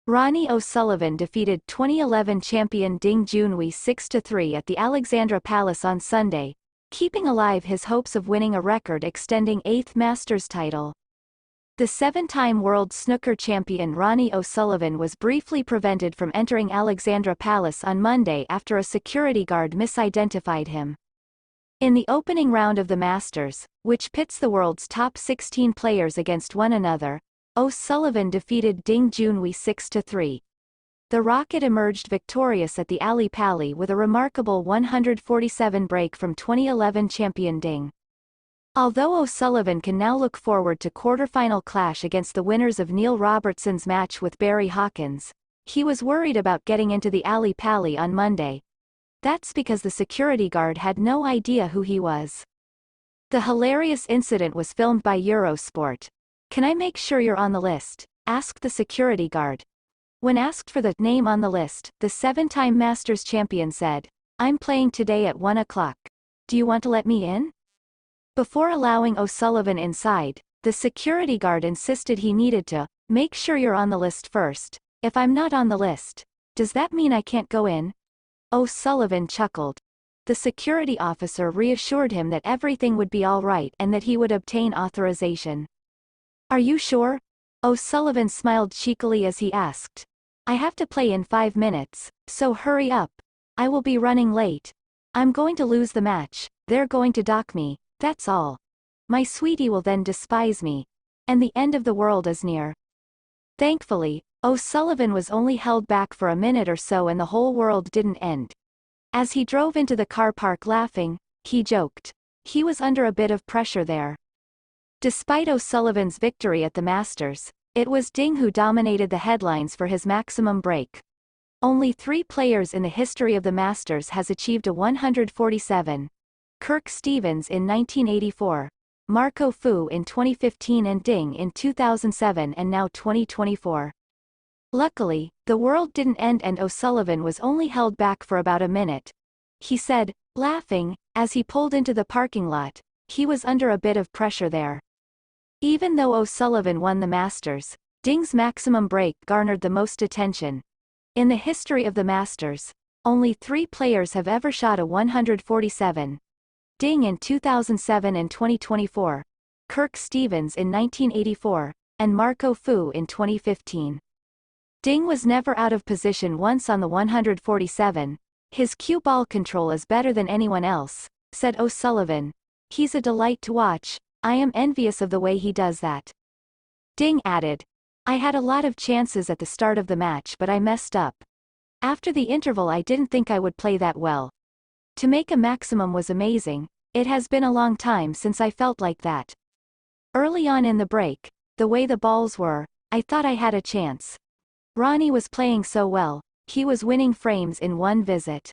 Ronnie O'Sullivan defeated 2011 champion Ding Junhui 6-3 at the Alexandra Palace on Sunday, keeping alive his hopes of winning a record-extending 8th Masters title. The 7-time world snooker champion Ronnie O'Sullivan was briefly prevented from entering Alexandra Palace on Monday after a security guard misidentified him. In the opening round of the Masters, which pits the world's top 16 players against one another, O'Sullivan defeated Ding Junhui 6-3. The Rocket emerged victorious at the Ali Pali with a remarkable 147 break from 2011 champion Ding. Although O'Sullivan can now look forward to quarterfinal clash against the winners of Neil Robertson's match with Barry Hawkins, he was worried about getting into the Ali Pali on Monday. That's because the security guard had no idea who he was. The hilarious incident was filmed by Eurosport. "Can I make sure you're on the list?" asked the security guard. When asked for the name on the list, the 7-time Masters champion said, "I'm playing today at 1 o'clock. Do you want to let me in?" Before allowing O'Sullivan inside, the security guard insisted he needed to make sure you're on the list first. "If I'm not on the list, does that mean I can't go in?" O'Sullivan chuckled. The security officer reassured him that everything would be all right and that he would obtain authorization. "Are you sure?" O'Sullivan smiled cheekily as he asked. "I have to play in 5 minutes, so hurry up. I will be running late. I'm going to lose the match, they're going to dock me, that's all. My sweetie will then despise me. And the end of the world is near." Thankfully, O'Sullivan was only held back for a minute or so and the whole world didn't end. As he drove into the car park laughing, he joked. He was under a bit of pressure there. Despite O'Sullivan's victory at the Masters, it was Ding who dominated the headlines for his maximum break. Only 3 players in the history of the Masters has achieved a 147. Kirk Stevens in 1984, Marco Fu in 2015 and Ding in 2007 and now 2024. Luckily, the world didn't end and O'Sullivan was only held back for about a minute. He said, laughing, as he pulled into the parking lot, he was under a bit of pressure there. Even though O'Sullivan won the Masters, Ding's maximum break garnered the most attention. In the history of the Masters, only 3 players have ever shot a 147. Ding in 2007 and 2024, Kirk Stevens in 1984, and Marco Fu in 2015. Ding was never out of position once on the 147. "His cue ball control is better than anyone else," said O'Sullivan. "He's a delight to watch. I am envious of the way he does that." Ding added, "I had a lot of chances at the start of the match but I messed up. After the interval I didn't think I would play that well. To make a maximum was amazing. It has been a long time since I felt like that. Early on in the break, the way the balls were, I thought I had a chance. Ronnie was playing so well, he was winning frames in one visit."